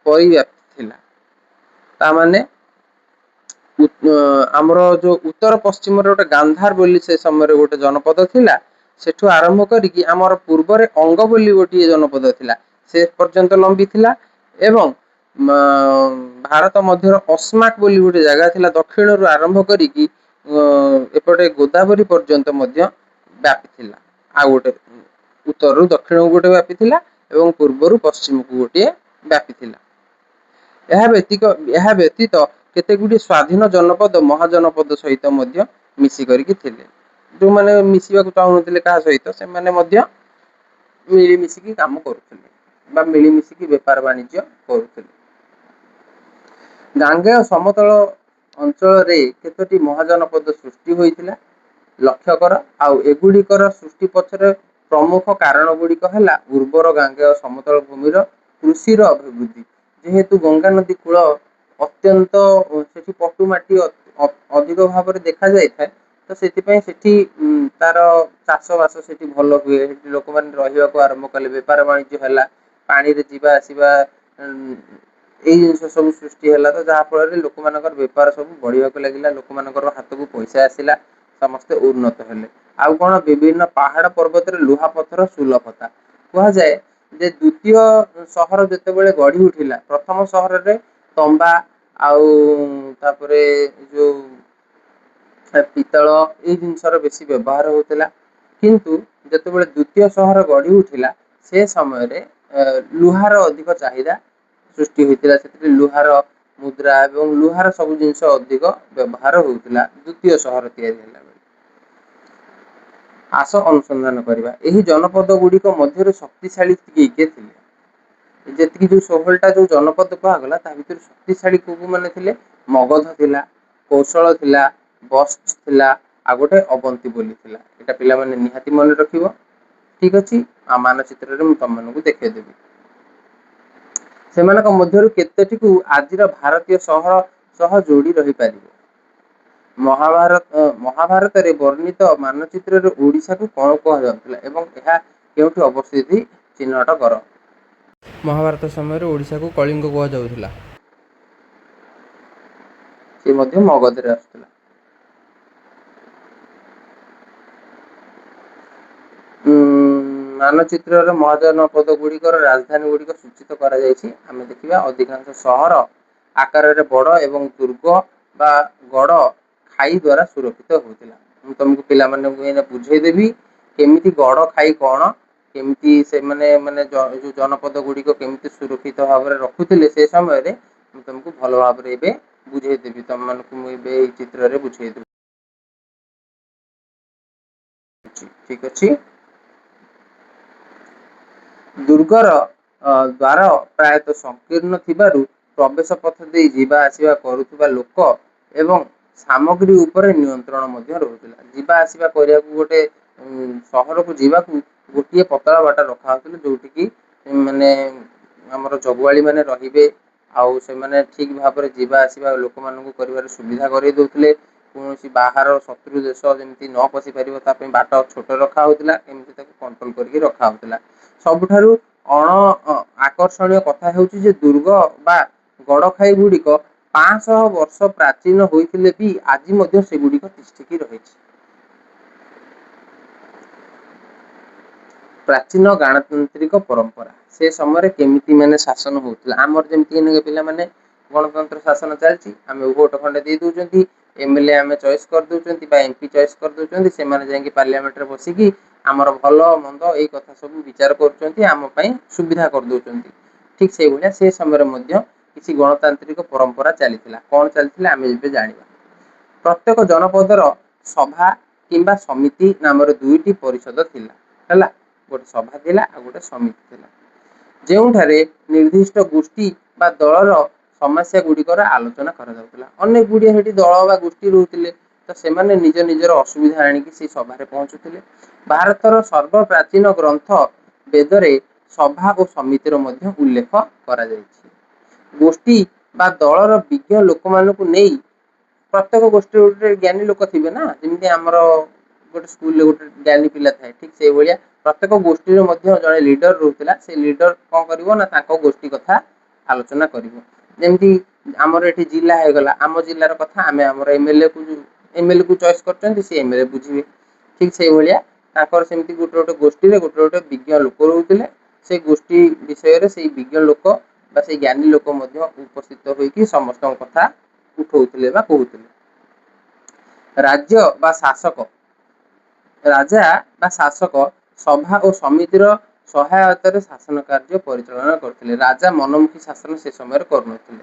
ପରିବ୍ୟାପ୍ତି ଥିଲା। ତାମାନେ ଆମର ଯୋଉ ଉତ୍ତର ପଶ୍ଚିମରେ ଗୋଟେ ଗାନ୍ଧାର ବୋଲି ସେ ସମୟରେ ଗୋଟେ ଜନପଦ ଥିଲା, ସେଠୁ ଆରମ୍ଭ କରିକି ଆମର ପୂର୍ବରେ ଅଙ୍ଗ ବୋଲି ଗୋଟିଏ ଜନପଦ ଥିଲା, ସେ ପର୍ଯ୍ୟନ୍ତ ଲମ୍ବି ଥିଲା। ଏବଂ ଭାରତ ମଧ୍ୟର ଅସ୍ମାକ ବୋଲି ଗୋଟେ ଜାଗା ଥିଲା, ଦକ୍ଷିଣରୁ ଆରମ୍ଭ କରିକି ଏପଟେ ଗୋଦାବରୀ ପର୍ଯ୍ୟନ୍ତ ମଧ୍ୟ ବ୍ୟାପିଥିଲା। ଆଉ ଗୋଟେ ଉତ୍ତରରୁ ଦକ୍ଷିଣକୁ ଗୋଟେ ବ୍ୟାପିଥିଲା ଏବଂ ପୂର୍ବରୁ ପଶ୍ଚିମକୁ ଗୋଟିଏ ବ୍ୟାପିଥିଲା। ଏହା ବ୍ୟତୀତ କେତେ ଗୁଡିଏ ସ୍ଵାଧୀନ ଜନପଦ ମହାଜନପଦ ସହିତ ମଧ୍ୟ ମିଶି କରିକି ଥିଲେ। ଯୋଉମାନେ ମିଶିବାକୁ ଚାହୁଁନଥିଲେ କାହା ସହିତ, ସେମାନେ ମଧ୍ୟ ମିଳିମିଶିକି କାମ କରୁଥିଲେ ବା ମିଳିମିଶିକି ବେପାର ବାଣିଜ୍ୟ କରୁଥିଲେ। ଗାଙ୍ଗେୟ ସମତଳ ଅଞ୍ଚଳରେ କେତୋଟି ମହାଜନପଦ ସୃଷ୍ଟି ହୋଇଥିଲା ଲକ୍ଷ୍ୟ କର। ଆଉ ଏଗୁଡିକର ସୃଷ୍ଟି ପଛରେ ପ୍ରମୁଖ କାରଣ ଗୁଡିକ ହେଲା ଉର୍ବର ଗାଙ୍ଗେୟ ସମତଳ ଭୂମିର କୃଷିର ଅଭିବୃଦ୍ଧି। ଯେହେତୁ ଗଙ୍ଗା ନଦୀ କୂଳ ଅତ୍ୟନ୍ତ ସେଠି ପଟୁ ମାଟି ଅଧିକ ଭାବରେ ଦେଖା ଯାଇଥାଏ, ତ ସେଥିପାଇଁ ସେଠି ତାର ଚାଷ ବାସ ସେଠି ଭଲ ହୁଏ। ସେଠି ଲୋକମାନେ ରହିବାକୁ ଆରମ୍ଭ କଲେ, ବେପାର ବାଣିଜ୍ୟ ହେଲା, ପାଣିରେ ଯିବା ଆସିବା ଏଇ ଜିନିଷ ସବୁ ସୃଷ୍ଟି ହେଲା ତ ଯାହା ଫଳରେ ଲୋକମାନଙ୍କର ବେପାର ସବୁ ବଢିବାକୁ ଲାଗିଲା, ଲୋକମାନଙ୍କର ହାତକୁ ପଇସା ଆସିଲା, ସମସ୍ତେ ଉନ୍ନତ ହେଲେ। ଆଉ କଣ ବିଭିନ୍ନ ପାହାଡ ପର୍ବତରେ ଲୁହା ପଥର ସୁଲଭତା କୁହାଯାଏ ଯେ ଦ୍ଵିତୀୟ ସହର ଯେତେବେଳେ ଗଢି ଉଠିଲା, ପ୍ରଥମ ସହରରେ ତମ୍ବା ଆଉ ତାପରେ ଯୋଉ ପିତ୍ତଳ ଏଇ ଜିନିଷର ବେଶୀ ବ୍ୟବହାର ହଉଥିଲା। କିନ୍ତୁ ଯେତେବେଳେ ଦ୍ଵିତୀୟ ସହର ଗଢି ଉଠିଲା ସେ ସମୟରେ ଲୁହାର ଅଧିକ ଚାହିଦା ସୃଷ୍ଟି ହୋଇଥିଲା। ସେଥିରେ ଲୁହାର ମୁଦ୍ରା ଏବଂ ଲୁହାର ସବୁ ଜିନିଷ ଅଧିକ ବ୍ୟବହାର ହଉଥିଲା ଦ୍ଵିତୀୟ ସହର ତିଆରି ହେଲା ବେଳେ। ଆସ ଅନୁସନ୍ଧାନ କରିବା ଏହି ଜନପଦ ଗୁଡିକ ମଧ୍ୟରେ ଶକ୍ତିଶାଳୀ କିଏ କିଏ ଥିଲେ? ଯେତିକି ଯୋଉ 16ଟା ଯୋଉ ଜନପଦ କୁହାଗଲା ତା ଭିତରେ ଶକ୍ତିଶାଳୀ କୋଉ ମାନେ ଥିଲେ? ମଗଧ ଥିଲା, କୌଶଳ ଥିଲା, ବସ୍ତ ଥିଲା, ଆଉ ଗୋଟେ ଅବନ୍ତୀ ବୋଲି ଥିଲା। ଏଇଟା ପିଲାମାନେ ନିହାତି ମନେ ରଖିବ। ଠିକ ଅଛି, ଆଉ ମାନଚିତ୍ରରେ ମୁଁ ତମମାନଙ୍କୁ ଦେଖେଇଦେବି। ସେମାନଙ୍କ ମଧ୍ୟରୁ କେତୋଟିକୁ ଆଜିର ଭାରତୀୟ ସହର ସହ ଯୋଡି ରହିପାରିବ? ମହାଭାରତରେ ବର୍ଣ୍ଣିତ ମାନଚିତ୍ରରେ ଓଡିଶାକୁ କଣ କୁହାଯାଉଥିଲା ଏବଂ ଏହା କେଉଁଠି ଅବସ୍ଥିତି ଚିହ୍ନଟ କର? ମହାଭାରତ ସମୟରେ ଓଡିଶାକୁ କଳିଙ୍ଗ କୁହାଯାଉଥିଲା। ସେ ମଧ୍ୟ ମଗଧରେ ଆସୁଥିଲା। ମାନଚିତ୍ରର ମହାଜନପଦ ଗୁଡିକର ରାଜଧାନୀ ଗୁଡିକ ସୂଚିତ କରାଯାଇଛି। ଆମେ ଦେଖିବା ଅଧିକାଂଶ ସହର ଆକାରରେ ବଡ ଏବଂ ଦୁର୍ଗ ବା ଗଡ ଖାଇ ଦ୍ଵାରା ସୁରକ୍ଷିତ ହଉଥିଲା। ମୁଁ ତମକୁ ପିଲାମାନଙ୍କୁ ଏଇନା ବୁଝେଇଦେବି କେମିତି ଗଡ ଖାଇ କଣ, କେମିତି ସେମାନେ ମାନେ ଯୋଉ ଜନପଦ ଗୁଡିକ କେମିତି ସୁରକ୍ଷିତ ଭାବରେ ରଖୁଥିଲେ ସେ ସମୟରେ, ମୁଁ ତମକୁ ଭଲ ଭାବରେ ଏବେ ବୁଝେଇଦେବି। ତମ ମାନଙ୍କୁ ମୁଁ ଏବେ ଏଇ ଚିତ୍ରରେ ବୁଝେଇଦେବି। ଠିକ ଅଛି। ଦୁର୍ଗର ଦ୍ୱାର ପ୍ରାୟତଃ ସଂକୀର୍ଣ୍ଣ ଥିବାରୁ ପ୍ରବେଶ ପଥ ଦେଇ ଯିବା ଆସିବା କରୁଥିବା ଲୋକ ଏବଂ ସାମଗ୍ରୀ ଉପରେ ନିୟନ୍ତ୍ରଣ ମଧ୍ୟ ରହୁଥିଲା। ଯିବା ଆସିବା କରିବାକୁ ଗୋଟେ ସହରକୁ ଯିବାକୁ ଗୋଟିଏ ପତଳା ବାଟ ରଖାହଉଥିଲା, ଯୋଉଠ କିି ମାନେ ଆମର ଜଗୁଆଳି ମାନେ ରହିବେ ଆଉ ସେମାନେ ଠିକ ଭାବରେ ଯିବା ଆସିବା ଲୋକମାନଙ୍କୁ କରିବାରେ ସୁବିଧା କରେଇ ଦଉଥିଲେ। କୌଣସି ବାହାର ଶତ୍ରୁ ଦେଶ ଯେମିତି ନ ପଶି ପାରିବ ତା ପାଇଁ ବାଟ ଛୋଟ ରଖା ହଉଥିଲା, ଏମିତି ତାକୁ କଣ୍ଟ୍ରୋଲ କରିକି ରଖା ହଉଥିଲା। ସବୁଠାରୁ ଆକର୍ଷଣୀୟ କଥା ହେଉଛି ଯେ ଦୁର୍ଗ ବା ଗଡଖାଇ ଗୁଡିକ 500 ବର୍ଷ ପ୍ରାଚୀନ ହୋଇଥିଲେ ବି ଆଜି ମଧ୍ୟ ସେଗୁଡିକ ତିଷ୍ଠିକି ରହିଛି। ପ୍ରାଚୀନ ଗଣତାନ୍ତ୍ରିକ ପରମ୍ପରା ସେ ସମୟରେ କେମିତି ମାନେ ଶାସନ ହଉଥିଲା? ଆମର ଯେମିତି ପିଲାମାନେ ଗଣତନ୍ତ୍ର ଶାସନ ଚାଲିଛି, ଆମେ ଭୋଟ ଖଣ୍ଡେ ଦେଇ ଦଉଛନ୍ତି, ଏମଏଲଏ ଆମେ ଚଏସ୍ କରିଦଉଛନ୍ତି ବା ଏମପି ଚଏସ୍ କରିଦଉଛନ୍ତି, ସେମାନେ ଯାଇକି ପାର୍ଲିଆମେଣ୍ଟରେ ବସିକି ଆମର ଭଲ ମନ୍ଦ ଏଇ କଥା ସବୁ ବିଚାର କରୁଛନ୍ତି, ଆମ ପାଇଁ ସୁବିଧା କରିଦଉଛନ୍ତି। ଠିକ ସେଇଭଳିଆ ସେ ସମୟରେ ମଧ୍ୟ କିଛି ଗଣତାନ୍ତ୍ରିକ ପରମ୍ପରା ଚାଲିଥିଲା। କଣ ଚାଲିଥିଲା ଆମେ ଏବେ ଜାଣିବା। ପ୍ରତ୍ୟେକ ଜନପଦର ସଭା କିମ୍ବା ସମିତି ନାମରେ 2ଟି ପରିଷଦ ଥିଲା। ହେଲା, ଗୋଟେ ସଭା ଥିଲା ଆଉ ଗୋଟେ ସମିତି ଥିଲା, ଯେଉଁଠାରେ ନିର୍ଦ୍ଦିଷ୍ଟ ଗୋଷ୍ଠୀ ବା ଦଳର ସମସ୍ୟା ଗୁଡିକର ଆଲୋଚନା କରାଯାଉଥିଲା। ଅନେକ ଗୁଡିଏ ସେଠି ଦଳ ବା ଗୋଷ୍ଠୀ ରହୁଥିଲେ, ତ ସେମାନେ ନିଜ ନିଜର ଅସୁବିଧା ଆଣିକି ସେଇ ସଭାରେ ପହଞ୍ଚୁଥିଲେ। ଭାରତର ସର୍ବ ପ୍ରାଚୀନ ଗ୍ରନ୍ଥ ବେଦରେ ସଭା ଓ ସମିତିର ମଧ୍ୟ ଉଲ୍ଲେଖ କରାଯାଇଛି। ଗୋଷ୍ଠୀ ବା ଦଳର ବିଜ୍ଞ ଲୋକମାନଙ୍କୁ ନେଇ ପ୍ରତ୍ୟେକ ଗୋଷ୍ଠୀରେ ଗୋଟେ ଜ୍ଞାନୀ ଲୋକ ଥିବେ ନା, ଯେମିତି ଆମର ଗୋଟେ ସ୍କୁଲରେ ଗୋଟେ ଜ୍ଞାନୀ ପିଲା ଥାଏ, ଠିକ ସେଇଭଳିଆ ପ୍ରତ୍ୟେକ ଗୋଷ୍ଠୀରେ ମଧ୍ୟ ଜଣେ ଲିଡର ରହୁଥିଲା। ସେ ଲିଡର କଣ କରିବ ନା ତାଙ୍କ ଗୋଷ୍ଠୀ କଥା ଆଲୋଚନା କରିବ। ଯେମିତି ଆମର ଏଠି ଜିଲ୍ଲା ହେଇଗଲା, ଆମ ଜିଲ୍ଲାର କଥା ଆମେ ଆମର ଏମଏଲଏ କୁ ଚଏସ୍ କରିଛନ୍ତି, ସେ ଏମଏଲଏ ବୁଝିବେ। ଠିକ ସେଇଭଳିଆ ତାଙ୍କର ସେମିତି ଗୋଟେ ଗୋଟେ ଗୋଷ୍ଠୀରେ ଗୋଟେ ଗୋଟେ ବିଜ୍ଞ ଲୋକ ରହୁଥିଲେ। ସେଇ ଗୋଷ୍ଠୀ ବିଷୟରେ ସେଇ ବିଜ୍ଞ ଲୋକ ବା ସେଇ ଜ୍ଞାନୀ ଲୋକ ମଧ୍ୟ ଉପସ୍ଥିତ ହୋଇକି ସମସ୍ତଙ୍କ କଥା ଉଠଉଥିଲେ ବା କହୁଥିଲେ। ରାଜ୍ୟ ବା ଶାସକ ରାଜା ବା ଶାସକ ସଭା ଓ ସମିତିର ସହାୟତାରେ ଶାସନ କାର୍ଯ୍ୟ ପରିଚାଳନା କରୁଥିଲେ। ରାଜା ମନମୁଖୀ ଶାସନ ସେ ସମୟରେ କରୁନଥିଲେ।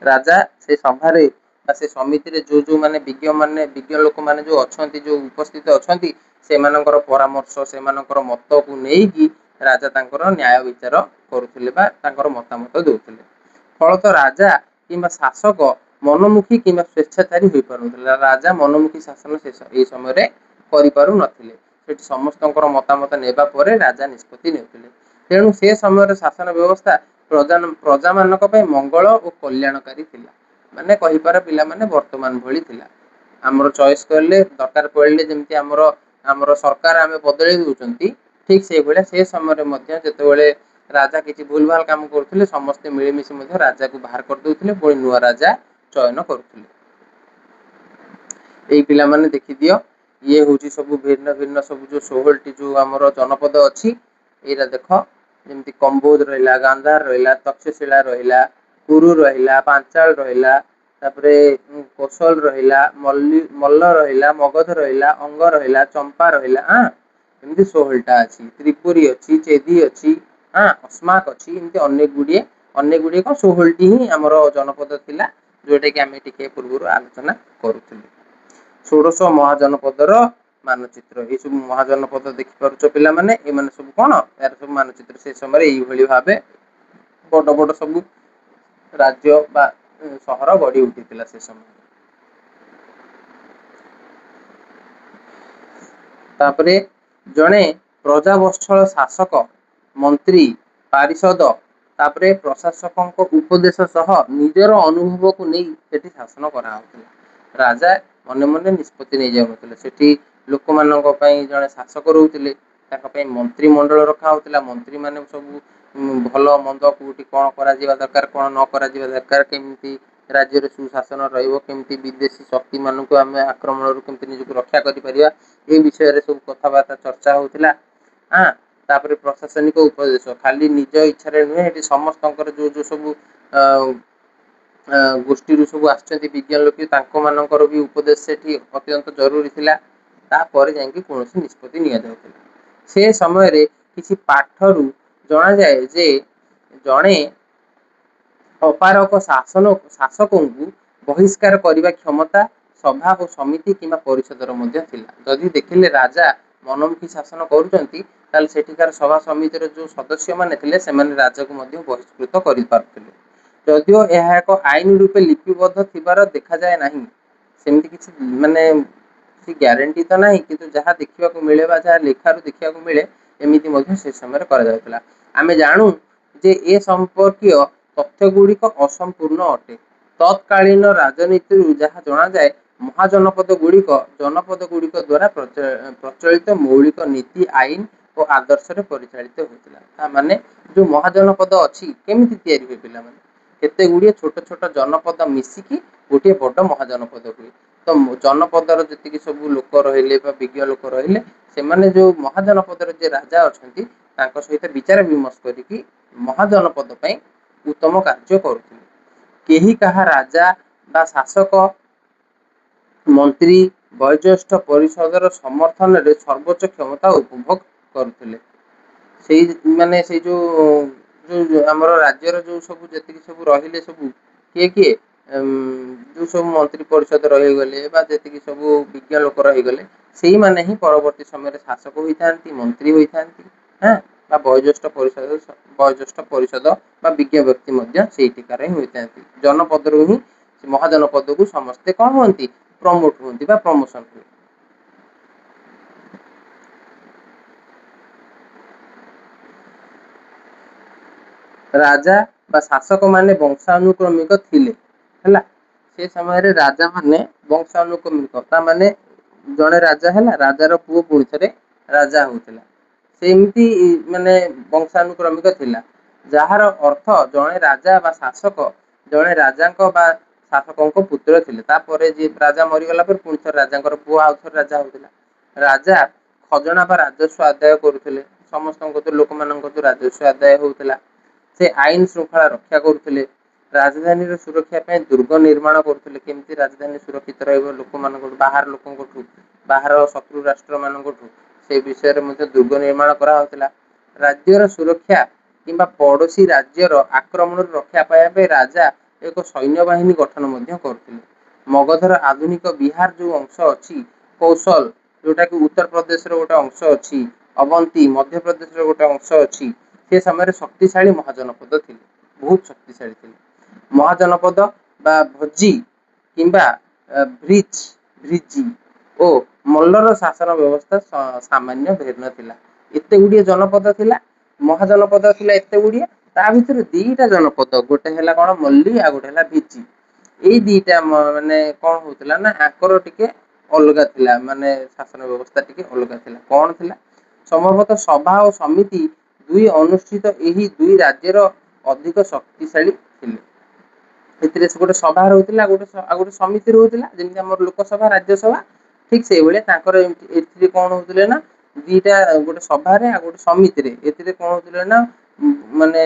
ରାଜା ସେ ସଭାରେ ବା ସେ ସମିତିରେ ଯୋଉ ମାନେ ବିଜ୍ଞ ଲୋକମାନେ ଯୋଉ ଅଛନ୍ତି, ଯୋଉ ଉପସ୍ଥିତ ଅଛନ୍ତି, ସେମାନଙ୍କର ପରାମର୍ଶ ସେମାନଙ୍କର ମତକୁ ନେଇକି ରାଜା ତାଙ୍କର ନ୍ୟାୟ ବିଚାର କରୁଥିଲେ ବା ତାଙ୍କର ମତାମତ ଦଉଥିଲେ। ଫଳତଃ ରାଜା କିମ୍ବା ଶାସକ ମନମୁଖୀ କିମ୍ବା ସ୍ଵେଚ୍ଛାଚାରୀ ହୋଇପାରୁନଥିଲା। ରାଜା ମନମୁଖୀ ଶାସନ ଏଇ ସମୟରେ କରିପାରୁନଥିଲେ। ସେଠି ସମସ୍ତଙ୍କର ମତାମତ ନେବା ପରେ ରାଜା ନିଷ୍ପତ୍ତି ନେଉଥିଲେ। ତେଣୁ ସେ ସମୟରେ ଶାସନ ବ୍ୟବସ୍ଥା ପ୍ରଜା ମାନଙ୍କ ପାଇଁ ମଙ୍ଗଳ ଓ କଲ୍ୟାଣକାରୀ ଥିଲା। ମାନେ କହିପାର ପିଲାମାନେ ବର୍ତ୍ତମାନ ଭଳି ଥିଲା। ଆମର ଚଏସ୍ କଲେ ଦରକାର ପଡିଲେ ଯେମିତି ଆମର ସରକାର ଆମେ ବଦଳେଇ ଦଉଛନ୍ତି, ଠିକ ସେଇଭଳିଆ ସେ ସମୟରେ ମଧ୍ୟ ଯେତେବେଳେ राजा किसी भूल भाल काम करते समस्ते मिलमिशि राजा को बाहर करदे पुणी नुआ राजा चयन करुले। यही पिला माने देखि दियो ये हूँ सब भिन्न भिन्न सब जो 16 जो आमर जनपद अच्छी यहाँ देख जमी कंबोज रहा, गांधार रहा, तक्षशिला रहा, कुरु रहा, पांचाल रहा, तापरे कोसल रहा, मल्ल रहा, मगध रहा, अंग रहा, चंपा रहा, हाँ एमती 16टा अच्छी, त्रिपुरी अच्छी, चेदी अच्छी, हाँ अस्माक अच्छी, एमती अनेक गुड़िए कौन 16टी ही आमर जनपद थिला जोटा कि आम टे पूर्व आलोचना करूँ। षोड़श महाजनपदर मानचित्र ये सब महाजनपद देखिपुच पिला माने ए माने सब कौन यार सब मानचित्र से समय यही भाव बड़ बड़ सब राज्य बा सहर गढ़ी उठी से समय। तापरे जड़े प्रजावत्सल शासक मंत्री पारिषद तापरे प्रशासकों उपदेश सह निजर अनुभव को नहीं सेठी शासन करा राजा मन मन निष्पत्ति नहीं जाऊन से लोक मान जड़े शासक रोते मंत्री मंडल रखा होता मंत्री मान सब भल मंद कौटी कौन करा दरकार कौन न करा दरकार केमती राज्य सुशासन रमती विदेशी शक्ति मान आम आक्रमण केमती निजक रक्षा कर विषय सब कथबार्ता चर्चा होता। हाँ तापर प्रशासनिक उपदेश खाली निज इच्छा नुहे समस्त जो जो सब गोष्ठी सब आज्ञान लोक भी उपदेश से अत्यंत जरूरी थिला तापर जाकि कौन निष्पत्ति नि जाउथिला। से समय रे किसी पाठरू जना जाए जे जड़े अपारक शासक बहिष्कार करने क्षमता सभा और समिति कि परिषदर जदि देखिले राजा मनमुखी शासन करूँकार सभा समितिर जो सदस्य मैंने से राजा को बहिष्कृत कर पारुले जदिओ यह एक आईन रूपे लिपिबद्ध थिबार देखा जाए नहीं सेमती किसी माने ग्यारंटी तो नहीं किंतु जहाँ देखा मिले जहाँ लेखारू देखा मिले एमती से समय आम जानू जे ए संपर्कीय तथ्य गुड़िक असंपूर्ण अटे। तत्कालीन राजनीति जहाँ जना जाए महाजनपद गुड़िक द्वारा प्रचलित मौलिक नीति आईन और आदर्श परिचालित होता माने जो महाजनपद अच्छी केमिति तैयारी हुए पिला माने केते गुड़िए छोट छोट जनपद मिसिकी गोटे बड़ महाजनपद हुए तो जनपदर जी सब लोक रहिले विज्ञ लोक रहिले से जो महाजनपदर जे राजा अच्छा सहित विचार विमर्श करी महाजनपद उत्तम कार्य करुले कहा राजा बा शासक मंत्री वयोज्येष्ठ परिषदर समर्थन रे सर्वोच्च क्षमता उपभोग करुले माने से जो जो आमर राज्यर जो सब जी सब रहिले सब किए किए जो सब मंत्री परिषद रहीगले जी सब विज्ञ लोक रहीगले से माने ही परवर्ती समय शासक होता मंत्री होता हाँ वयोज्येष्ठ परिषद विज्ञ व्यक्ति टीकार होता जनपद ही महाजनपद को समस्ते कौन हूँ प्रमोट होती प्रमोशन हुए। राजा बा शासक माने वंशानुक्रमिक थिले हैला से समय रे राजा माने वंशानुक्रमिक माने जड़े राजा है राजार पुओ पुणी थे राजा होता सेमती माने वंशानुक्रमिक थिला जार अर्थ जड़े राजा बा शासक जड़े राजा बा शासकों पुत्र थे जी राजा मरीगला पुणी थे राजा पुओ आउ थे राजा होता राजा खजना बा राजस्व आदाय करुले समस्त लोक मान राजस्व आदाय होता से आईन श्रृंखला रक्षा करुले राजधानी सुरक्षा दुर्ग निर्माण करुले केमती राजधानी सुरक्षित रोक मान बाहर लोक बाहर शत्रु राष्ट्र मान से विषय दुर्ग निर्माण कराला राज्यर सुरक्षा किंबा पड़ोशी राज्यर आक्रमण रक्षा पाइबा राजा एक सैन्य बाहिनी गठन करते मगधर आधुनिक बिहार जो अंश अच्छी कौशल जोटा कि उत्तर प्रदेश गोटे अंश अच्छी अवंती मध्य प्रदेश गोटे अंश अच्छी से समय शक्तिशाली महाजनपद थे बहुत शक्तिशाली थे महाजनपद बा भोजी किंबा भ्रिजी ओ मल्लर शासन व्यवस्था सामान्य भिन्न थिला एते गुड़िए जनपद थिला महाजनपद थिला एते गुड़िए ता भीतर दीटा जनपद गोटे हैला कोन मल्ली आ गोटे हैला भिजी एई दीटा माने कोन होतला ना आकर टिके अलगा थिला माने शासन व्यवस्था टिके अलगा थिला कोन थिला संभवतः सभा और समिति ଦୁଇ ଅନୁଷ୍ଠିତ ଏହି ଦୁଇ ରାଜ୍ୟର ଅଧିକ ଶକ୍ତିଶାଳୀ ଥିଲେ। ଏଥିରେ ଗୋଟେ ସଭା ରହୁଥିଲା, ଗୋଟେ ସମିତି ରହୁଥିଲା, ଯେମିତି ଆମର ଲୋକସଭା ରାଜ୍ୟସଭା, ଠିକ ସେଇଭଳିଆ ତାଙ୍କର ଏଥିରେ କଣ ହଉଥିଲେ ନା ଦିଟା, ଗୋଟେ ସଭାରେ ଆଉ ଗୋଟେ ସମିତିରେ, ଏଥିରେ କଣ ହଉଥିଲେ ନା ମାନେ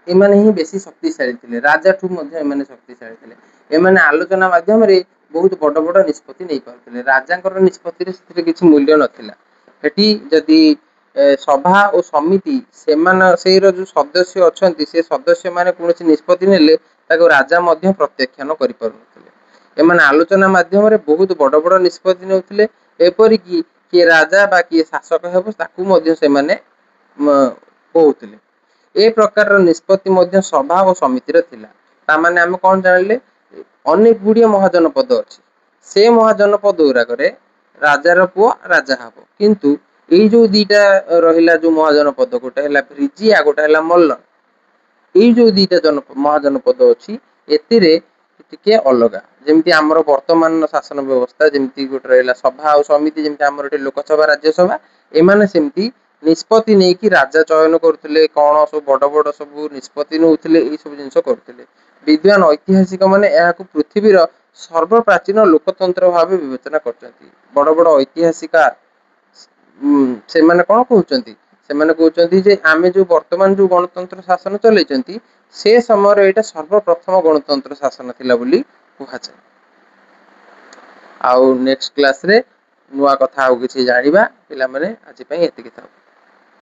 ଏମାନେ ହିଁ ବେଶୀ ଶକ୍ତିଶାଳୀ ଥିଲେ, ରାଜାଠୁ ମଧ୍ୟ ଏମାନେ ଶକ୍ତିଶାଳୀ ଥିଲେ। ଏମାନେ ଆଲୋଚନା ମାଧ୍ୟମରେ ବହୁତ ବଡ ବଡ ନିଷ୍ପତ୍ତି ନେଇ ପାରୁଥିଲେ। ରାଜାଙ୍କର ନିଷ୍ପତ୍ତିରେ ସେଥିରେ କିଛି ମୂଲ୍ୟ ନଥିଲା। ସେଠି ଯଦି ସଭା ଓ ସମିତି ସେଇର ଯୋଉ ସଦସ୍ୟ ଅଛନ୍ତି, ସେ ସଦସ୍ୟ ମାନେ କୌଣସି ନିଷ୍ପତ୍ତି ନେଲେ ତାକୁ ରାଜା ମଧ୍ୟ ପ୍ରତ୍ୟାଖ୍ୟାନ କରିପାରୁନଥିଲେ। ଏମାନେ ଆଲୋଚନା ମାଧ୍ୟମରେ ବହୁତ ବଡ ବଡ ନିଷ୍ପତ୍ତି ନେଉଥିଲେ। ଏପରିକି କିଏ ରାଜା ବା କିଏ ଶାସକ ହେବ ତାକୁ ମଧ୍ୟ ସେମାନେ କହୁଥିଲେ। ଏ ପ୍ରକାରର ନିଷ୍ପତ୍ତି ମଧ୍ୟ ସଭା ଓ ସମିତିର ଥିଲା। ତାମାନେ ଆମେ କଣ ଜାଣିଲେ, ଅନେକ ଗୁଡିଏ ମହାଜନ ପଦ ଅଛି। ସେ ମହାଜନ ପଦ ଗୁଡାକରେ ରାଜାର ପୁଅ ରାଜା ହବ, କିନ୍ତୁ ଏଇ ଯୋଉ ଦିଟା ରହିଲା ଯୋଉ ମହାଜନ ପଦ, ଗୋଟେ ହେଲା ବ୍ରିଜି ଆଉ ଗୋଟେ ହେଲା ମଲ୍ଲ, ଏଇ ଯୋଉ ଦିଟା ମହାଜନ ପଦ ଅଛି ଏଥିରେ ଟିକେ ଅଲଗା। ଯେମିତି ଆମର ବର୍ତ୍ତମାନର ଶାସନ ବ୍ୟବସ୍ଥା, ଯେମିତି ଗୋଟେ ରହିଲା ସଭା ଆଉ ସମିତି, ଯେମିତି ଆମର ଏଠି ଲୋକସଭା ରାଜ୍ୟସଭା, ଏମାନେ ସେମିତି ନିଷ୍ପତ୍ତି ନେଇକି ରାଜା ଚୟନ କରୁଥିଲେ, କଣ ସବୁ ବଡ ବଡ ସବୁ ନିଷ୍ପତ୍ତି ନଉଥିଲେ, ଏଇ ସବୁ ଜିନିଷ କରୁଥିଲେ। ବିଦ୍ୱାନ ଐତିହାସିକ ମାନେ ଏହାକୁ ପୃଥିବୀର ସର୍ବପ୍ରାଚୀନ ଲୋକତନ୍ତ୍ର ଭାବେ ବିବେଚନା କରୁଛନ୍ତି। ବଡ ବଡ ଐତିହାସିକ ସେମାନେ କଣ କହୁଛନ୍ତି, ସେମାନେ କହୁଛନ୍ତି ଯେ ଆମେ ଯୋଉ ବର୍ତ୍ତମାନ ଯୋଉ ଗଣତନ୍ତ୍ର ଶାସନ ଚଲେଇଛନ୍ତି, ସେ ସମୟରେ ଏଇଟା ସର୍ବପ୍ରଥମ ଗଣତନ୍ତ୍ର ଶାସନ ଥିଲା ବୋଲି କୁହାଯାଏ। ଆଉ ନେକ୍ସଟ କ୍ଲାସରେ ନୂଆ କଥା ଆଉ କିଛି ଜାଣିବା। ପିଲାମାନେ ଆଜି ପାଇଁ ଏତିକି ଥାଉ।